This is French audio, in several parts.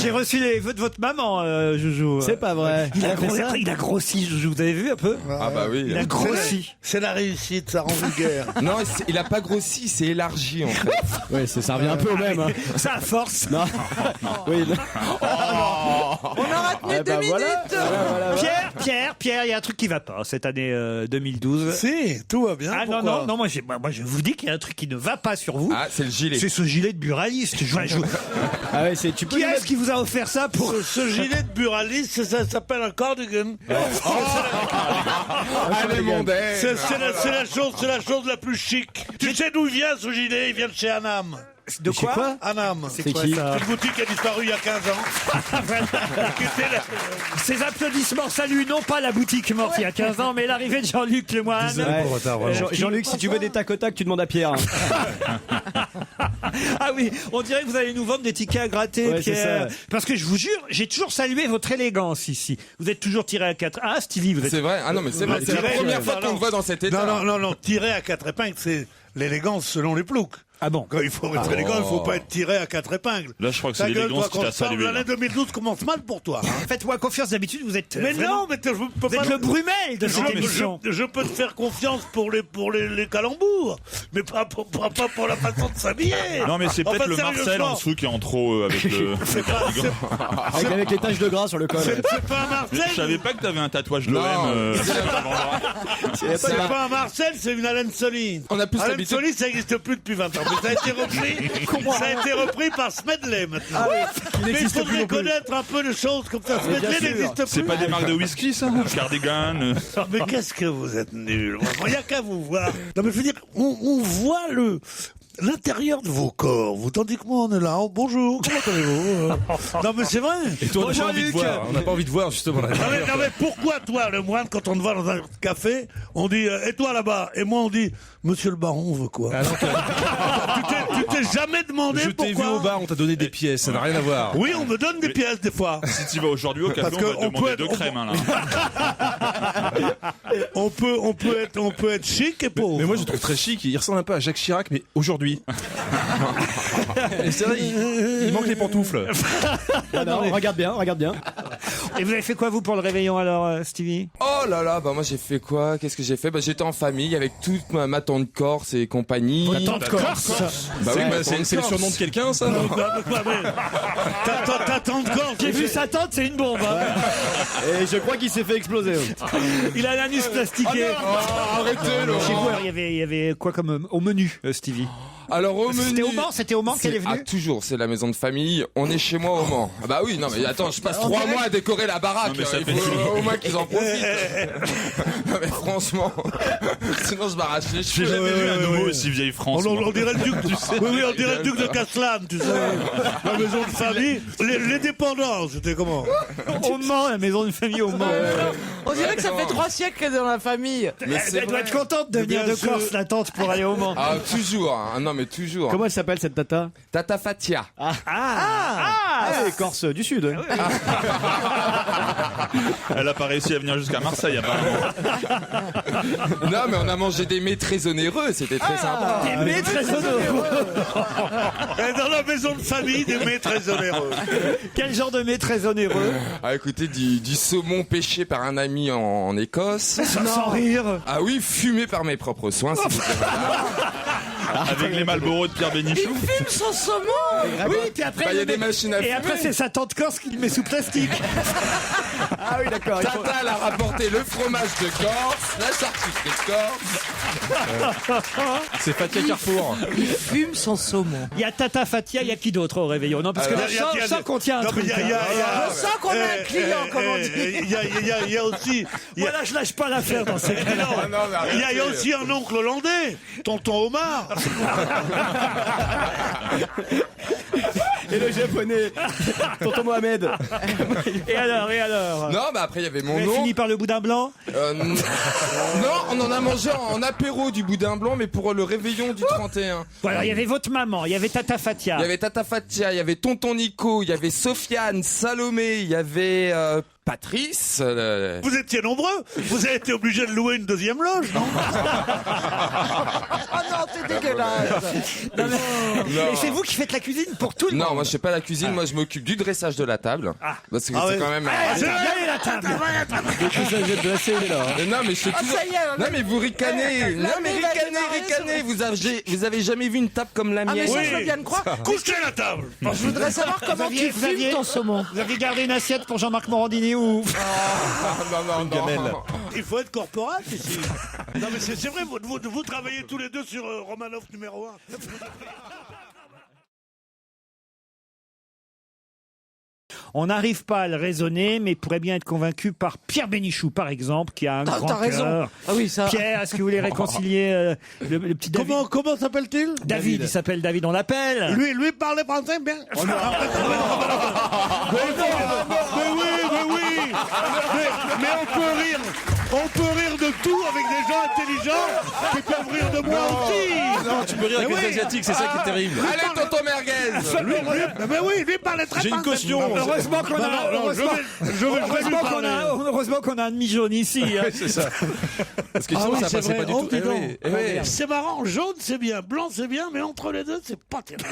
J'ai reçu les vœux de votre maman, Joujou. C'est pas vrai. Il a grossi, Joujou. Vous avez vu un peu? Ah bah oui. Il a grossi. C'est la réussite, ça rend vulgaire. Non, il a pas grossi, c'est élargi en fait. Oui, ça revient un peu au même. Hein. Ça à force. Non. Oui. On aura tenu 2 minutes. Voilà. Pierre, il y a un truc qui va pas cette année 2012. Si, tout va bien. Ah non, moi je vous dis qu'il y a un truc qui ne va pas sur vous. Ah, c'est le gilet. C'est ce gilet de buraliste. Ah ouais, tu peux Qui est-ce qui vous a offert ça pour Ce gilet de buraliste, ça s'appelle un cardigan. Allez, mondaine. C'est la chose la plus chic. Tu sais d'où il vient ce gilet? Il vient de chez Anam. de quoi? Anam. C'est quoi qui ça? Une boutique qui a disparu il y a 15 ans. Ces applaudissements saluent non pas la boutique morte il y a 15 ans, mais l'arrivée de Jean-Luc Lemoyne. Ouais. Jean-Luc, si tu veux des tac au tac, tu demandes à Pierre. Ah oui, on dirait que vous allez nous vendre des tickets à gratter, Ouais, Pierre. c'est ça. Parce que je vous jure, j'ai toujours salué votre élégance ici. Vous êtes toujours tiré à 4. Ah, Stevie, vous êtes... C'est vrai. Ah non, mais c'est vrai. C'est la première fois qu'on le voit dans cet état. Non, tirer à 4 épingles, c'est l'élégance selon les ploucs. Ah bon? Quand il faut être élégant, il ne faut pas être tiré à 4 épingles. Là, je crois que Ta c'est gueule, l'élégance toi, qui t'a Constant, salué. l'année 2012 commence mal pour toi. Faites-moi confiance, d'habitude vous êtes... Mais vraiment- non, mais je peux Vous pas... êtes le Brumel de cette émission. Je peux te faire confiance pour les calembours, mais pas pour la façon de s'habiller. Non, mais c'est peut-être Enfin, le Marcel sérieusement. en dessous qui est en trop avec le. Avec les taches de gras sur le col. C'est pas un Marcel. Je savais pas que t'avais un tatouage de Non. l'OM. C'est pas un Marcel, c'est une Alain Solis. On a plus Alain l'habitude. Solis, ça n'existe plus depuis 20 ans. Mais ça a été repris par Smedley maintenant. Mais il faudrait connaître un peu de choses comme ça. Smedley n'existe plus. C'est pas des marques de whisky, ça? Cardigan. Mais qu'est-ce que vous êtes nuls. Il n'y a qu'à vous voir. Non, mais je veux dire, on voit l'intérieur de vos corps, vous, tandis que moi on est là, oh, bonjour, comment allez-vous? Non mais c'est vrai. Et toi, on n'a pas envie de voir. On n'a pas envie de voir justement. Non mais pourquoi toi, le moine, quand on te voit dans un café, on dit et toi là-bas, et moi on dit Monsieur le baron, on veut quoi? Tu t'es jamais demandé Je t'ai vu pourquoi? au bar, on t'a donné des pièces, ça n'a rien à voir. Oui, on me donne des pièces des fois. Si tu vas aujourd'hui au café, Parce que on va te on peut demander être- deux crèmes. Hein, là. On peut être chic et pauvre. Mais moi je le trouve très chic, il ressemble un peu à Jacques Chirac, mais aujourd'hui. Et c'est vrai, il manque les pantoufles. Ah non, regarde bien. Et vous avez fait quoi, vous, pour le réveillon, alors, Stevie? Oh là là, bah moi j'ai fait quoi? Qu'est-ce que j'ai fait? Bah j'étais en famille avec toute ma tante Corse et compagnie. Tante Corse? Bah oui, ma C'est tante le Corse. surnom de quelqu'un, ça? Ta tante Corse. J'ai vu sa tante, c'est une bombe. Hein. Et je crois qu'il s'est fait exploser. Il a l'anus plastiqué. Arrêtez là. Chez vous, alors, il y avait quoi comme au menu, Stevie? Alors au menu. C'était au Mans qu'elle est venue? Ah, toujours, c'est la maison de famille. On est chez moi au Mans. Ah bah oui, non mais attends, je passe 3 mois à décorer la baraque. Non, mais ça Il fait faut au moins qu'ils en profitent. Non mais franchement, sinon je m'arrache les J'ai cheveux. jamais vu un nouveau aussi vieille France. On dirait le duc, on dirait le duc de Caslan, tu sais. La maison de famille, les dépendants, c'était comment? Au Mans, la maison de famille au Mans. On dirait que ça fait 3 siècles qu'elle est dans la famille. Mais Elle doit être contente de venir Bien de sûr. Corse, la tante, pour aller au Mans. Ah toujours, hein. Non mais toujours. Comment elle s'appelle cette tata? Tata Fatia. Ah, c'est Corse du Sud. Elle a pas réussi à venir jusqu'à Marseille, apparemment. Non mais on a mangé des mets très onéreux, c'était très sympa. Des mets très onéreux. Et dans la maison de famille, des mets très onéreux. Quel genre de mets très onéreux? Ah écoutez, du saumon pêché par un ami en Écosse. Sans rire. Ah oui, fumé par mes propres soins. s'il vous plaît. Avec les Malboros de Pierre Bénichou. Fume son saumon. Oui, puis après, Bah, il y a des machines à et fumer. après c'est sa tante Corse qui le met sous plastique. Ah oui, d'accord. Tata, elle a rapporté le fromage de Corse, la charcuterie de Corse. C'est Fatia Carrefour. Il fume son saumon. Il y a Tata Fatia, il y a qui d'autre au réveillon? Non, parce que là, je sens qu'on tient un Non, mais truc. il y a- Je sens qu'on a un client, comme on dit. Il y a aussi. Voilà, je lâche pas l'affaire dans ces cas-là. Ah non, mais Il y a arrêtez. aussi un oncle hollandais, tonton Omar. Et le japonais, tonton Mohamed. Et alors? Non, bah après il y avait Vous mon avez oncle. fini par le boudin blanc? Non, on en a mangé en apéro du boudin blanc, mais pour le réveillon du 31. Bon, alors, il y avait votre maman, il y avait Tata Fatia. Il y avait Tata Fatia, il y avait tonton Nico, il y avait Sofiane, Salomé, il y avait Patrice. Vous étiez nombreux. Vous avez été obligé de louer une deuxième loge, non? Ah non, t'es dégueulasse. Non, mais- Et c'est vous qui faites la cuisine pour tout le monde. Non, moi je fais pas la cuisine, moi je m'occupe du dressage de la table. Parce que c'est quand même. Allez, la table. Ça jette de la scellée, là. Non mais je sais toujours. ça y est, Non mais vous ricanez. Non mais il a ricanez, démarré, ricanez. Vous avez jamais vu une table comme la Ah mais mienne? ça, je veux bien le croire. Couchez la table. Je voudrais savoir comment tu fumes ton saumon. Vous aviez gardé une assiette pour Jean-Marc Morandini ou... Non. Il faut être corporate ici. Non mais c'est vrai, vous travaillez tous les deux sur Romanov numéro 1. On n'arrive pas à le raisonner, mais pourrait bien être convaincu par Pierre Bénichou, par exemple, qui a un grand T'as raison. cœur. Ah oui, ça. Pierre, est-ce que vous voulez réconcilier le petit David? Comment s'appelle-t-il? David, il s'appelle David, on l'appelle. Lui parlait français bien. Mais oui. Mais on peut rire de tout avec des gens intelligents qui peuvent rire de moi aussi. Non, tu peux rire avec les Asiatiques, c'est ça qui est terrible. Allez, tonton merguez. Mais oui, lui parlait très J'ai une français. caution. Heureusement qu'on a, heureusement qu'on a un demi-jaune ici. Hein. C'est ça. Parce que sinon, ça passait pas du tout. Eh oui, eh oui. C'est marrant, jaune c'est bien, blanc c'est bien, mais entre les deux c'est pas terrible.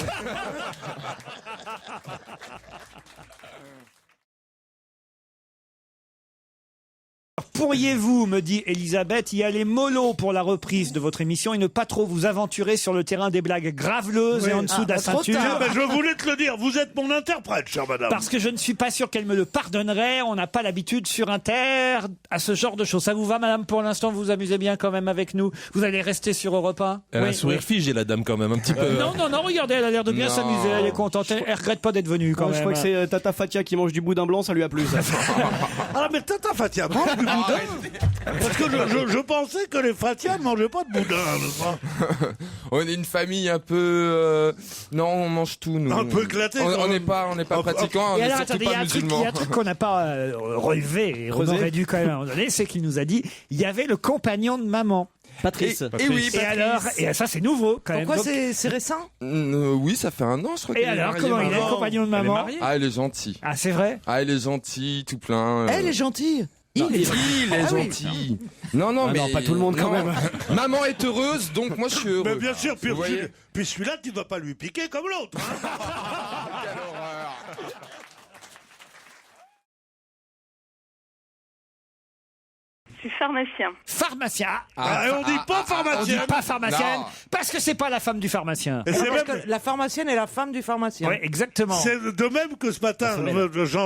Pourriez-vous, me dit Elisabeth, y aller mollo pour la reprise de votre émission et ne pas trop vous aventurer sur le terrain des blagues graveleuses et en dessous de la trop ceinture? tard. Je voulais te le dire, vous êtes mon interprète, chère madame. Parce que je ne suis pas sûr qu'elle me le pardonnerait. On n'a pas l'habitude sur Inter à ce genre de choses. Ça vous va, madame? Pour l'instant, vous vous amusez bien quand même avec nous. Vous allez rester sur Europe 1? Elle a un sourire figé, la dame, quand même, un petit peu. Non, regardez, elle a l'air de bien Non. s'amuser. Elle est contente. Elle regrette pas d'être venue quand Je même. crois que c'est Tata Fatia qui mange du boudin blanc, ça lui a plu. Ça. Ah mais Tata Fatia mange du boudin. Parce que je pensais que les Fatia ne mangeaient pas de boudin. On est une famille un peu. Non, on mange tout nous. Un peu éclaté, quand On n'est même. pas pratiquants, on Et est alors, surtout attendez, il y pas a un truc, musulmans. qu'on n'a pas relevé, et on Creusé. aurait dû quand même à un moment donné, c'est qu'il nous a dit, il y avait le compagnon de maman. Patrice. Et oui, Et alors, et ça c'est nouveau quand même. Pourquoi Donc- c'est récent? Oui, ça fait 1 an, je crois. et qu'il est alors, marié, comment il est, maman. le compagnon de maman? Ah, il est gentil. Ah, c'est vrai? Ah, il est gentil, tout plein. Elle est gentille. Il est Ah oui. gentil. Non, Ah mais non, pas tout le monde, quand même. Maman est heureuse, donc moi je suis heureux. Mais bien sûr, puis, Vous voyez puis celui-là, tu ne vas pas lui piquer comme l'autre. Hein. Je suis pharmacien. Pharmacien. Ah, et on dit pas On dit pharmacien. pas pharmacienne, Non. parce que c'est pas la femme du pharmacien. Et c'est Parce même- que la pharmacienne est la femme du pharmacien. Oui, exactement. C'est de même que ce matin,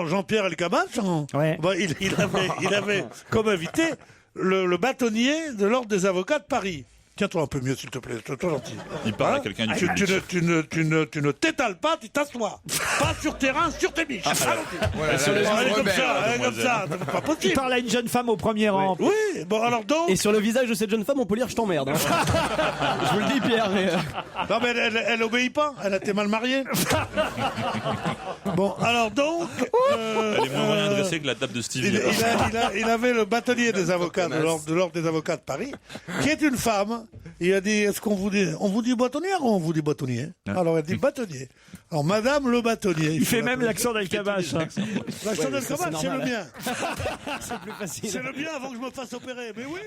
Jean-Pierre Elkabbach, Ouais. il avait comme invité le bâtonnier de l'Ordre des avocats de Paris. Tiens-toi un peu mieux, s'il te plaît, c'est trop gentil. Il parle à quelqu'un du Tu public. ne t'étales pas, tu t'assois. Pas sur terrain, sur tes biches. Voilà, sur les Elle est comme rebelles. ça, elle est comme ça, c'est pas Il possible. parle à une jeune femme au premier rang. Oui, bon alors donc... Et sur le visage de cette jeune femme, on peut lire je t'emmerde. Hein. Je vous le dis, Pierre. Mais Non mais elle obéit pas, elle a été mal mariée. Bon, alors donc... Elle est moins bien dressée que la table de Stevie. il avait le bâtonnier des avocats de l'ordre des avocats de Paris, qui est une femme. Il a dit, est-ce qu'on vous dit bâtonnière ou on vous dit bâtonnier? Alors elle dit bâtonnier. Alors madame le bâtonnier. Il fait même l'accent d'Elkabbach. hein. L'accent d'Elkabbach, c'est le normal. mien. c'est plus facile. C'est le mien avant que je me fasse opérer. Mais oui.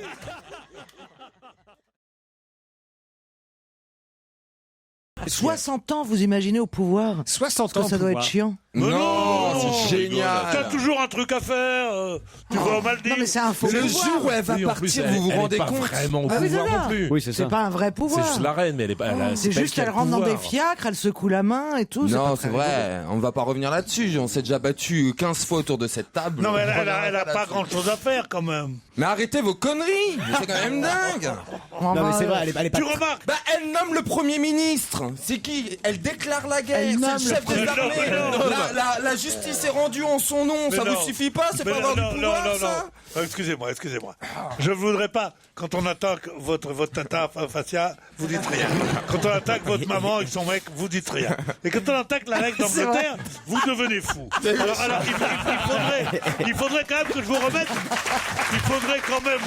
60 ans, vous imaginez, au pouvoir? 60 ans. Ça doit être chiant. Non, c'est génial. T'as toujours un truc à faire. Tu vas aux Maldives. Non, mais c'est un faux Le pouvoir. jour où elle va Oui, en plus, partir, vous vous elle est rendez pas compte? vraiment au Ah oui, pouvoir c'est ça. non plus. Oui, c'est C'est ça. pas un vrai C'est pouvoir. juste la reine, mais elle est pas. C'est juste qu'elle rentre dans des fiacres, elle secoue la main et tout. Non, pas c'est très vrai, on va pas revenir là-dessus. On s'est déjà battu 15 fois autour de cette table. Non, mais On elle reviendra a pas là-dessus. grand-chose à faire quand même. Mais arrêtez vos conneries. C'est quand même dingue. Enfin, Non, mais c'est vrai, elle est pas. Tu remarques. Bah, elle nomme le Premier ministre. C'est qui? Elle déclare la guerre. Elle C'est nomme le chef le des Premier- armées. Non, La justice est rendue en son nom. Mais Ça non. vous suffit pas? C'est Mais pas avoir non, du pouvoir, non, ça? Excusez-moi. Je ne voudrais pas, quand on attaque votre tata Fassia, vous dites rien. Quand on attaque votre maman et son mec, vous dites rien. Et quand on attaque la règle d'Angleterre, vous devenez fou. Alors il faudrait quand même que je vous remette. Il faudrait quand même,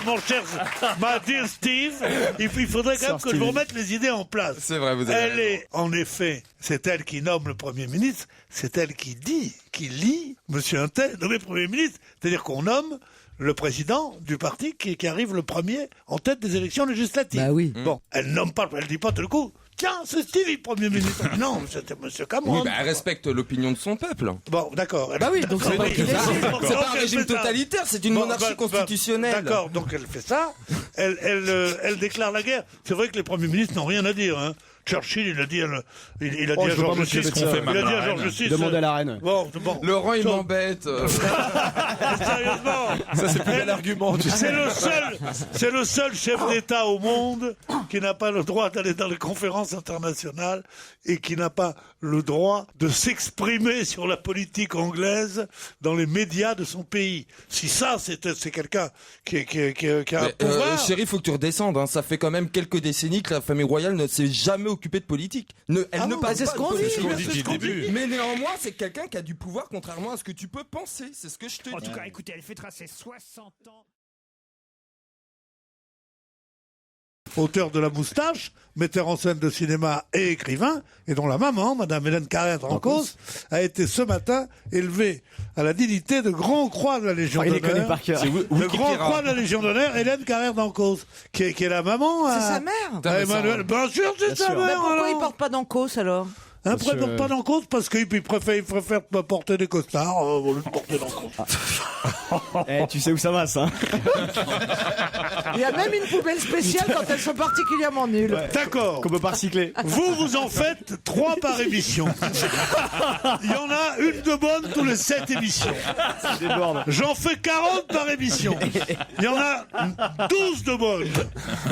mon cher, ma dear Steve, il faudrait quand même que je vous remette les idées en place. C'est vrai, vous avez Elle raison. est, en effet, c'est elle qui nomme le Premier ministre, c'est elle qui lit Monsieur Untel nommé Premier ministre. C'est-à-dire qu'on nomme le président du parti qui arrive le premier en tête des élections législatives. Bah oui. Bon, elle nomme pas, elle dit pas tout le coup. Tiens, c'est Stevie, Premier ministre. Non, c'était Monsieur Cameron. Oui, bah, elle respecte l'opinion de son peuple. Bon, d'accord. Bah oui, donc c'est pas qu'il décide. C'est pas un régime totalitaire, c'est une monarchie constitutionnelle. D'accord, donc elle fait ça, elle déclare la guerre. C'est vrai que les premiers ministres n'ont rien à dire. Hein. Churchill, il a dit à George VI. ce qu'on fait Il a dit à maintenant, George VI. Demandez à la reine. Bon. Laurent, il m'embête. Sérieusement. Ça, c'est plus bel argument. tu sais. C'est le seul chef d'État au monde qui n'a pas le droit d'aller dans les conférences internationales et qui n'a pas le droit de s'exprimer sur la politique anglaise dans les médias de son pays. Si ça, c'est quelqu'un qui a un pouvoir. Chérie, faut que tu redescendes. Hein. Ça fait quand même quelques décennies que la famille royale ne s'est jamais occupée de politique. Elle ne parle c'est pas ce qu'on de dit. politique. C'est ce qu'on dit. Mais néanmoins, c'est quelqu'un qui a du pouvoir, contrairement à ce que tu peux penser. C'est ce que je te En dis. tout cas, écoutez, elle fêtera ses 60 ans. Auteur de La Moustache, metteur en scène de cinéma et écrivain, et dont la maman, Madame Hélène Carrère-Drancos, a été ce matin élevée à la dignité de Grand Croix de la Légion Il les connaît d'honneur. par cœur. Le Grand Croix de la Légion d'honneur, Hélène Carrère-Drancos, qui est la maman C'est à sa mère. à Emmanuel. Bien sûr, c'est sa sûr. Mais mère. pourquoi alors. il porte pas d'encos alors? Un Parce que- prénom pas d'encos parce qu'il préfère pas porter des costards au lieu de porter d'encos. Tu sais où ça va, ça. Il y a même une poubelle spéciale quand elles sont particulièrement nulles. D'accord. Qu'on peut pas recycler. Vous en faites 3 par émission. Il y en a une de bonne tous les 7 émissions. J'en fais 40 par émission. Il y en a 12 de bonnes.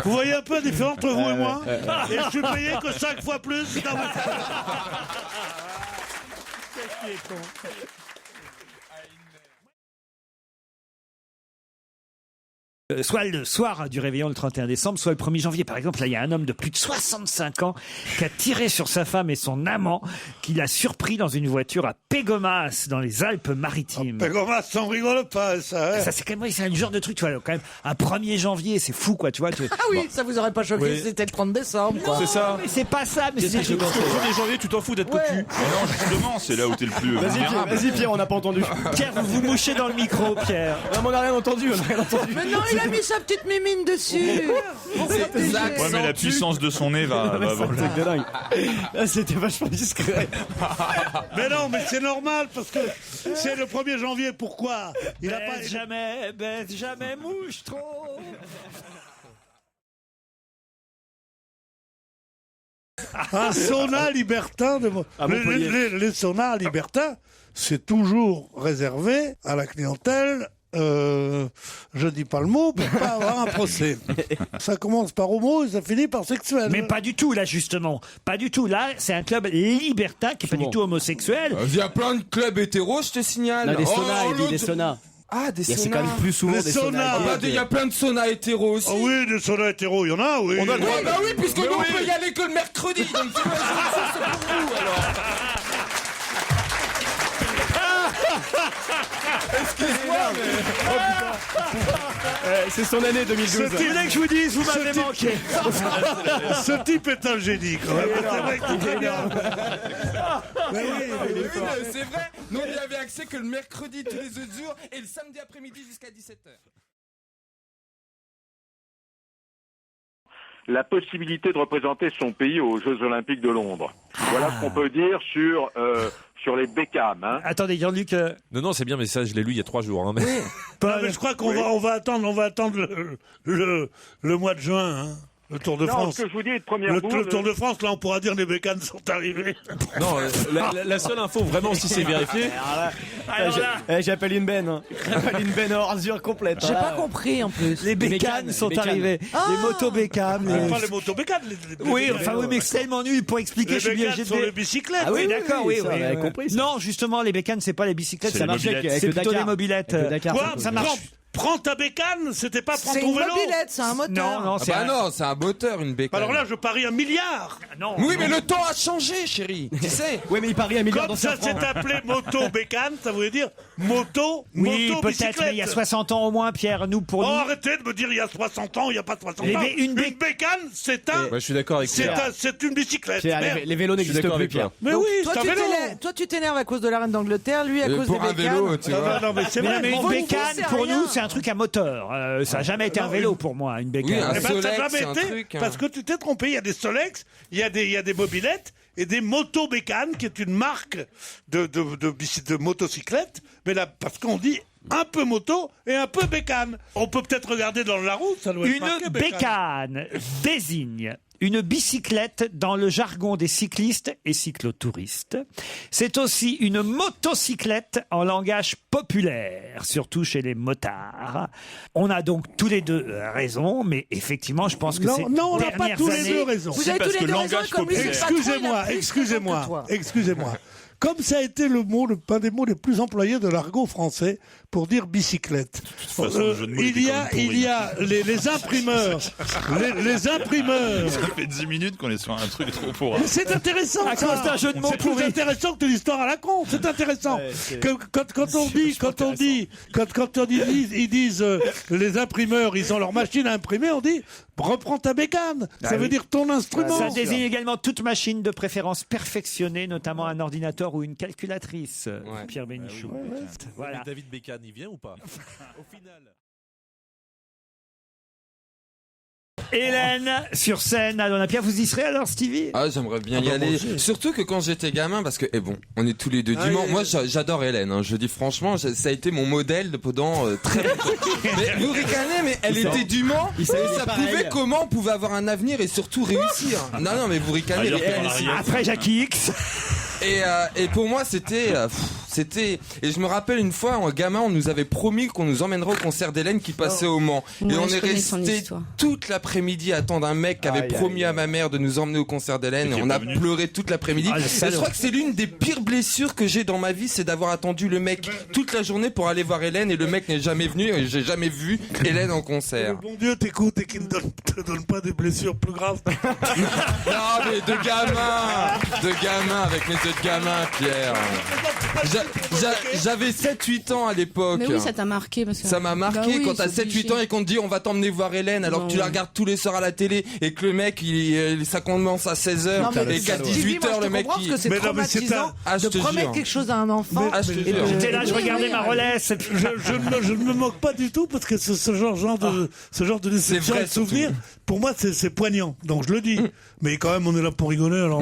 Vous voyez un peu la différence entre vous et moi? Et je suis payé que 5 fois plus dans ma Soit le soir du réveillon le 31 décembre, soit le 1er janvier. Par exemple, là, il y a un homme de plus de 65 ans qui a tiré sur sa femme et son amant, qui l'a surpris dans une voiture à Pégomas, dans les Alpes-Maritimes. Pégomas, ça on rigole pas, ça. Hein. Ça, c'est quand même, c'est un genre de truc, tu vois, quand même, un 1er janvier, c'est fou, quoi, tu vois. Ah oui, ça vous aurait pas choqué si c'était le 30 décembre, quoi. C'est ça. Mais c'est pas ça, mais c'est Le 1er janvier, tu t'en fous d'être cocu. Mais non, justement, c'est là où t'es le plus vulnérable. Vas-y, Pierre, on n'a pas entendu. Pierre, vous vous mouchez dans le micro, Pierre. Non, mais on n'a rien entendu, Mais non, il a mis sa petite mimine dessus. Exact. Ouais, mais la puissance de son nez va C'est un truc de dingue. Ah, c'était vachement discret. Mais non, mais c'est normal parce que c'est le 1er janvier. Pourquoi? Il a pas. Baisse jamais, mouche trop. Un sauna libertin de les saunas libertins, c'est toujours réservé à la clientèle. Je dis pas le mot pour pas avoir un procès. Ça commence par homo et ça finit par sexuel. Mais pas du tout, là, justement. Pas du tout. Là, c'est un club libertin qui est pas du tout homosexuel. Il y a plein de clubs hétéros, je te signale. Non, des saunas, il dit l'autre- des saunas. Ah, des C'est saunas. quand même plus souvent Les des saunas. Ah bah, il y a plein de saunas hétéros aussi. Ah oui, des saunas hétéros, il y en a, oui. Ouais, bah oui, puisque nous, on peut y aller que le mercredi. Donc, tu vois, c'est pour vous, alors. Excuse-moi, mais... C'est son année 2012. Vous voulez que je vous dise, vous m'avez manqué. Ce type est un génie, quand même. C'est vrai qu'il est génial. Mais oui, C'est vrai, nous, on n'y avait accès que le mercredi tous les autres jours et le samedi après-midi jusqu'à 17h. La possibilité de représenter son pays aux Jeux Olympiques de Londres. Voilà ce qu'on peut dire sur les Beckham. Hein. Attendez, Jean-Luc. Non, c'est bien, mais ça, je l'ai lu il y a 3 jours. Hein, mais... Non, mais je crois qu'on va attendre le mois de juin. Hein. Le Tour de Non, France. ce que je vous dis de première bourre, Le Tour de France, là, on pourra dire les bécanes sont arrivées. Non, la seule info, vraiment, si c'est vérifié. J'appelle une benne. Hein. J'appelle une benne ordure complète. J'ai pas compris en plus. Les bécanes sont arrivées. Les motos-bécanes. Pas les motos-bécanes. Oui, enfin, oui, mais c'est tellement nul pour expliquer. Les Je suis bien bécanes sont les bicyclettes. Ah oui, d'accord, oui. ça, on avait compris, ça. Non, justement, les bécanes, c'est pas les bicyclettes, C'est ça les marche mobylettes. avec C'est le plutôt Dakar. des mobylettes. Avec le Dakar, Quoi ça marche. Prends ta bécane, c'était pas prendre C'est ton une vélo. mobilette, c'est un moteur. Non, non, Ah c'est bah un- non, c'est un moteur, une bécane. Alors là, je parie 1 milliard. non. Oui, mais le temps a changé, chérie. Tu sais. Oui, mais il parie 1 milliard Comme d'anciens ça s'est francs. appelé moto-bécane, ça voulait dire Oui, moto-bicyclette. peut-être, mais il y a 60 ans au moins, Pierre, nous, pour Oh, nous. arrêtez de me dire il y a 60 ans, il n'y a pas 60 Les ans. bé- une bé- bécane, c'est un... Je suis d'accord avec Pierre. C'est une bicyclette. Pierre, Merde. les vélos Je suis n'existent d'accord plus, avec Pierre. Mais Donc, oui, toi, c'est un vélo. toi, tu t'énerves à cause de la reine d'Angleterre, lui à cause Pour des un bécanes. vélo, tu vois. Non, mais c'est Mais, vrai. mais une Vous, bécane, c'est pour rien. nous, c'est un truc à moteur. Ça n'a jamais été un vélo pour moi, une bécane. Oui, un Eh ben, ça Solex, n'a c'est jamais un été, truc, hein. parce que tu t'es trompé. Il y a des Solex, il y a des mobilettes et des moto-bécanes, qui est une marque de motocyclette. Mais là, parce qu'on dit un peu moto et un peu bécane. On peut peut-être regarder dans la route, ça doit être marqué Une bécane désigne une bicyclette dans le jargon des cyclistes et cyclotouristes. C'est aussi une motocyclette en langage populaire, surtout chez les motards. On a donc tous les deux raison, mais effectivement, je pense que c'est Non, on n'a pas dernières tous les années- deux raison. Vous avez parce tous que les deux raison, langage et comme lui, populaire. c'est pas trop, il a plus Excusez-moi, raison que toi. excusez-moi. Comme ça a été un des mots les plus employés de l'argot français pour dire bicyclette. façon, le jeu de mots était quand même Il y a les imprimeurs, les imprimeurs. Ça fait 10 minutes qu'on est sur un truc trop pourri. Mais c'est intéressant, À ça. cause d'un jeu de mots C'est plus pourri. intéressant que l'histoire à la con. C'est intéressant. Quand ils disent les imprimeurs, ils ont leur machine à imprimer, on dit reprends ta bécane. Ça veut dire ton instrument. Ça désigne également toute machine de préférence perfectionnée, notamment un ordinateur ou une calculatrice. Pierre Bénichou. Voilà. David Beckham, il vient ou pas? Au final. Hélène, sur scène à l'Olympia. Vous y serez alors, Stevie? Ah, j'aimerais bien y aller. Surtout que quand j'étais gamin, parce que, on est tous les deux dimanche. Moi, j'adore Hélène, hein. Je dis franchement, ça a été mon modèle pendant très longtemps. Mais vous ricanez, mais elle était du Mans. Et ça prouvait comment on pouvait avoir un avenir et surtout réussir. Non, mais vous ricanez. Après Jackie X. Et pour moi, c'était, et je me rappelle une fois, en gamin, on nous avait promis qu'on nous emmènerait au concert d'Hélène qui passait au Mans. Ouais, et on je est connais son resté histoire. toute l'après-midi à attendre un mec qui avait promis à ma mère de nous emmener au concert d'Hélène, et on a pleuré toute l'après-midi. Ah, le Et je salaud. crois que c'est l'une des pires blessures que j'ai dans ma vie, c'est d'avoir attendu le mec toute la journée pour aller voir Hélène, et le mec n'est jamais venu, et j'ai jamais vu Hélène en Le concert. bon Dieu t'écoute et qu'il ne te donne pas des blessures plus graves. Non, mais de gamin avec mes yeux de gamin, Pierre. J'avais 7-8 ans à l'époque. Mais oui, ça t'a marqué. Parce que... Ça m'a marqué Bah oui, quand t'as c'est 7-8 ans et qu'on te dit on va t'emmener voir Hélène alors Non, que tu la oui. regardes tous les soirs à la télé et que le mec ça commence à 16h Non, mais et qu'à Stevie, 18h moi, je le te mec comprends parce que c'est Mais non, mais c'est traumatisant Ah, je de te promettre jure. quelque chose à un enfant. Ah, je te et jure. de- J'étais là, je Oui, regardais oui, ma Rolex. et puis- Je ne me moque pas du tout parce que ce genre de déception vrai, et de souvenir, pour moi, c'est poignant. Donc je le dis. Mais quand même, on est là pour rigoler. Alors,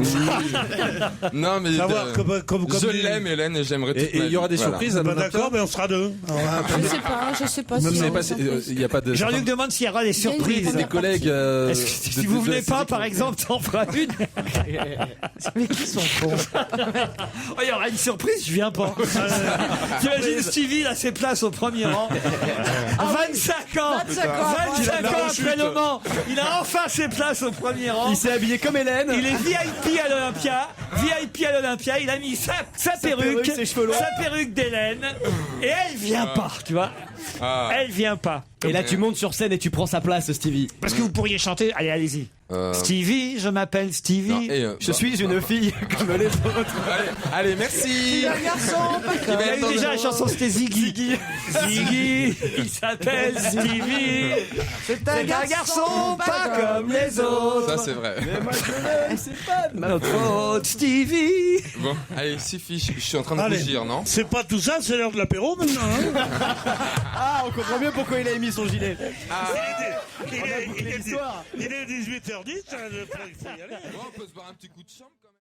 Non mais savoir comme je dit- l'aime Hélène et j'aimerais toute Et ma il y aura vie. des Voilà. surprises à Bah, l'Olympia? d'accord, mais on sera deux. Je sais pas Vous si. savez pas, il y a pas de. Jean-Luc demande s'il y aura des Il y a une surprises. première des collègues. Est-ce que si vous venez pas, par exemple, t'en feras une. Mais qui sont cons. Oh, il y aura une surprise, je viens pas. T'imagines Stevie, là, ses places au premier rang. 25 ans 25 ans 25 ans après Le Mans, il a enfin ses places au premier rang. Il s'est habillé comme Hélène. Il est VIP à l'Olympia. Il a mis sa perruque, ses cheveux longs. sa perruque d'Hélène. Et elle vient pas, tu vois. Elle vient pas. Et là, tu montes sur scène et tu prends sa place, Stevie. Parce que vous pourriez chanter. Allez-y. Stevie, je m'appelle Stevie. Non, et, Je suis une fille comme les autres. allez, merci. Un garçon, pas Il va Il y a être eu dans déjà la chanson, c'était Ziggy. Ziggy, il s'appelle Stevie. c'est C'est un garçon pas comme les autres. Ça c'est vrai. C'est pas de ma Notre faute, Stevie. Bon, allez, suffit, je suis en train de Allez. rougir, non? C'est pas tout ça, c'est l'heure de l'apéro maintenant. Hein. Ah, on comprend mieux pourquoi il a mis son gilet. Il est 18h10, il faut y aller. Bon, on peut se boire un petit coup de chambre quand même.